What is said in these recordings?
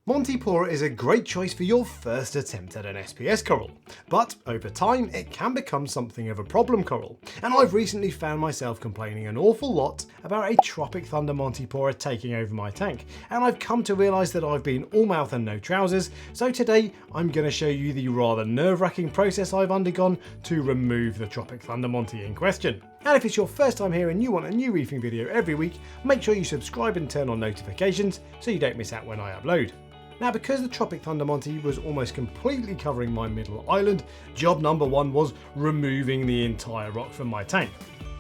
Montipora is a great choice for your first attempt at an SPS coral, but over time it can become something of a problem coral, and I've recently found myself complaining an awful lot about a Tropic Thunder Montipora taking over my tank, and I've come to realise that I've been all mouth and no trousers, so today I'm going to show you the rather nerve-wracking process I've undergone to remove the Tropic Thunder Monty in question. And if it's your first time here and you want a new reefing video every week, make sure you subscribe and turn on notifications so you don't miss out when I upload. Now, because the Tropic Thunder Monty was almost completely covering my middle island, job number one was removing the entire rock from my tank.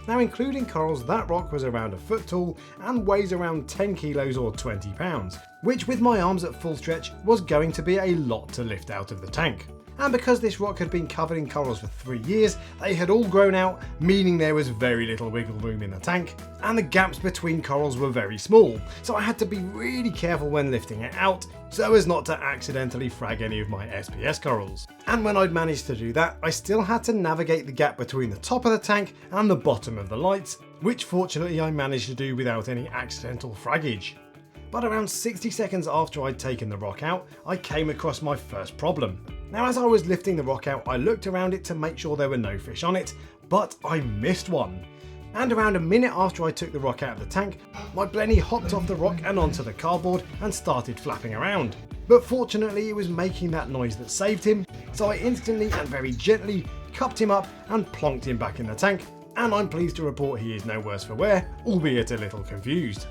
Now, including corals, that rock was around a foot tall and weighs around 10 kilos or 20 pounds, which with my arms at full stretch was going to be a lot to lift out of the tank. And because this rock had been covered in corals for 3 years, they had all grown out, meaning there was very little wiggle room in the tank, and the gaps between corals were very small, so I had to be really careful when lifting it out, so as not to accidentally frag any of my SPS corals. And when I'd managed to do that, I still had to navigate the gap between the top of the tank and the bottom of the lights, which fortunately I managed to do without any accidental fraggage. But around 60 seconds after I'd taken the rock out, I came across my first problem. Now, as I was lifting the rock out, I looked around it to make sure there were no fish on it, but I missed one. And around a minute after I took the rock out of the tank, my blenny hopped off the rock and onto the cardboard and started flapping around. But fortunately it was making that noise that saved him, so I instantly and very gently cupped him up and plonked him back in the tank, and I'm pleased to report he is no worse for wear, albeit a little confused.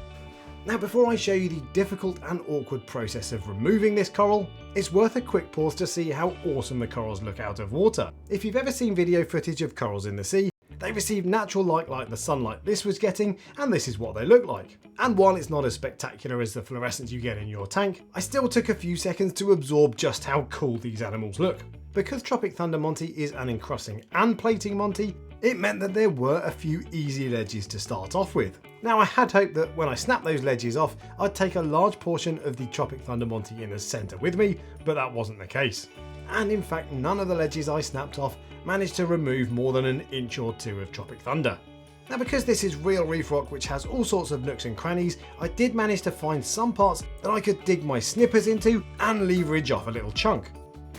Now, before I show you the difficult and awkward process of removing this coral, it's worth a quick pause to see how awesome the corals look out of water. If you've ever seen video footage of corals in the sea, they receive natural light like the sunlight this was getting, and this is what they look like. And while it's not as spectacular as the fluorescence you get in your tank, I still took a few seconds to absorb just how cool these animals look. Because Tropic Thunder Monty is an encrusting and plating Monty, it meant that there were a few easy ledges to start off with. Now, I had hoped that when I snapped those ledges off, I'd take a large portion of the Tropic Thunder Monty in the centre with me, but that wasn't the case. And in fact, none of the ledges I snapped off managed to remove more than an inch or two of Tropic Thunder. Now, because this is real reef rock which has all sorts of nooks and crannies, I did manage to find some parts that I could dig my snippers into and leverage off a little chunk.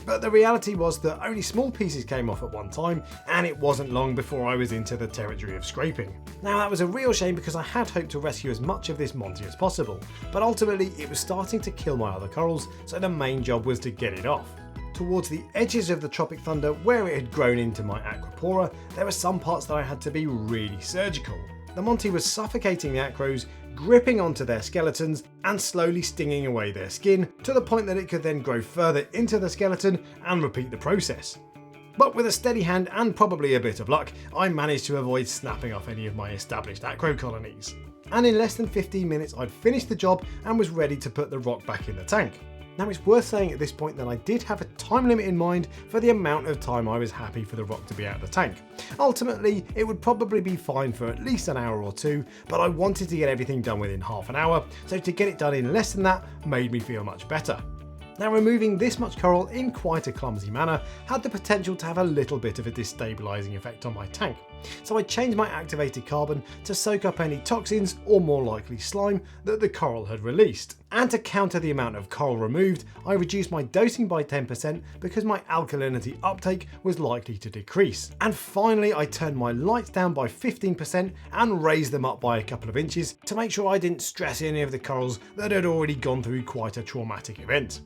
But the reality was that only small pieces came off at one time, and it wasn't long before I was into the territory of scraping. Now, that was a real shame because I had hoped to rescue as much of this Monty as possible, but ultimately it was starting to kill my other corals, so the main job was to get it off. Towards the edges of the Tropic Thunder, where it had grown into my Aquapora, there were some parts that I had to be really surgical. The Monty was suffocating the acros, gripping onto their skeletons and slowly stinging away their skin to the point that it could then grow further into the skeleton and repeat the process. But with a steady hand and probably a bit of luck, I managed to avoid snapping off any of my established acro colonies. And in less than 15 minutes I'd finished the job and was ready to put the rock back in the tank. Now, it's worth saying at this point that I did have a time limit in mind for the amount of time I was happy for the rock to be out of the tank. Ultimately, it would probably be fine for at least an hour or two, but I wanted to get everything done within half an hour, so to get it done in less than that made me feel much better. Now, removing this much coral in quite a clumsy manner had the potential to have a little bit of a destabilising effect on my tank, so I changed my activated carbon to soak up any toxins, or more likely slime, that the coral had released. And to counter the amount of coral removed, I reduced my dosing by 10% because my alkalinity uptake was likely to decrease. And finally, I turned my lights down by 15% and raised them up by a couple of inches to make sure I didn't stress any of the corals that had already gone through quite a traumatic event.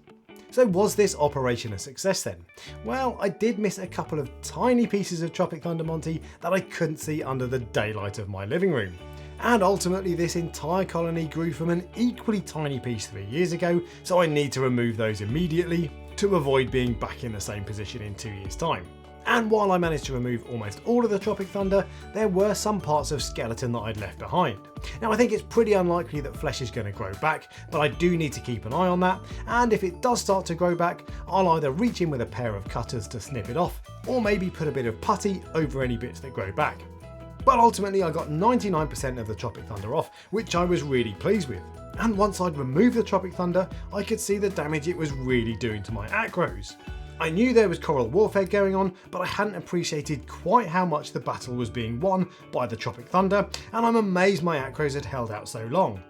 So was this operation a success then? Well, I did miss a couple of tiny pieces of Tropic Thunder Monty that I couldn't see under the daylight of my living room. And ultimately this entire colony grew from an equally tiny piece 3 years ago, so I need to remove those immediately to avoid being back in the same position in 2 years' time. And while I managed to remove almost all of the Tropic Thunder, there were some parts of skeleton that I'd left behind. Now, I think it's pretty unlikely that flesh is going to grow back, but I do need to keep an eye on that, and if it does start to grow back, I'll either reach in with a pair of cutters to snip it off, or maybe put a bit of putty over any bits that grow back. But ultimately I got 99% of the Tropic Thunder off, which I was really pleased with. And once I'd removed the Tropic Thunder, I could see the damage it was really doing to my acros. I knew there was coral warfare going on, but I hadn't appreciated quite how much the battle was being won by the Tropic Thunder, and I'm amazed my acros had held out so long.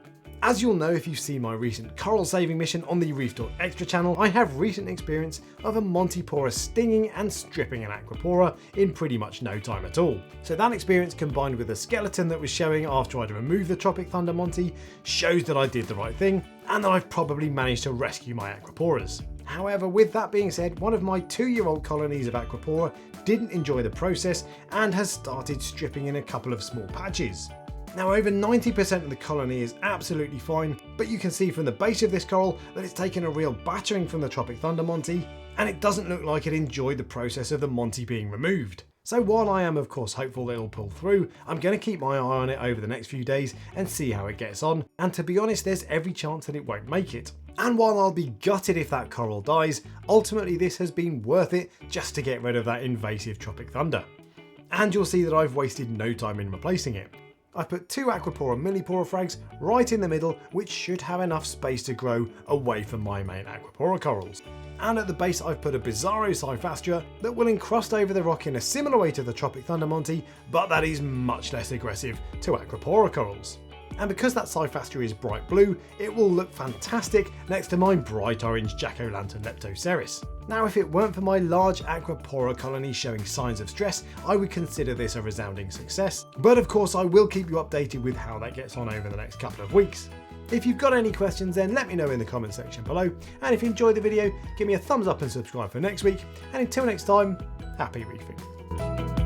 As you'll know if you've seen my recent coral saving mission on the Reef Talk Extra channel, I have recent experience of a Montipora stinging and stripping an Aquapora in pretty much no time at all. So that experience combined with the skeleton that was showing after I'd removed the Tropic Thunder Monty shows that I did the right thing and that I've probably managed to rescue my Aquaporas. However, with that being said, one of my 2-year-old colonies of Aquapora didn't enjoy the process and has started stripping in a couple of small patches. Now over 90% of the colony is absolutely fine, but you can see from the base of this coral that it's taken a real battering from the Tropic Thunder Monty, and it doesn't look like it enjoyed the process of the Monty being removed. So while I am of course hopeful that it'll pull through, I'm going to keep my eye on it over the next few days and see how it gets on, and to be honest there's every chance that it won't make it. And while I'll be gutted if that coral dies, ultimately this has been worth it just to get rid of that invasive Tropic Thunder. And you'll see that I've wasted no time in replacing it. I've put 2 Aquapora Millipora frags right in the middle, which should have enough space to grow away from my main Aquapora corals. And at the base I've put a Bizarro Cyphastra that will encrust over the rock in a similar way to the Tropic Thunder Monty, but that is much less aggressive to Aquapora corals. And because that Cyphastra is bright blue, it will look fantastic next to my bright orange Jack-o'-lantern Leptoceris. Now if it weren't for my large Aquapora colony showing signs of stress, I would consider this a resounding success. But of course I will keep you updated with how that gets on over the next couple of weeks. If you've got any questions then let me know in the comment section below, and if you enjoyed the video give me a thumbs up and subscribe for next week, and until next time, happy reefing.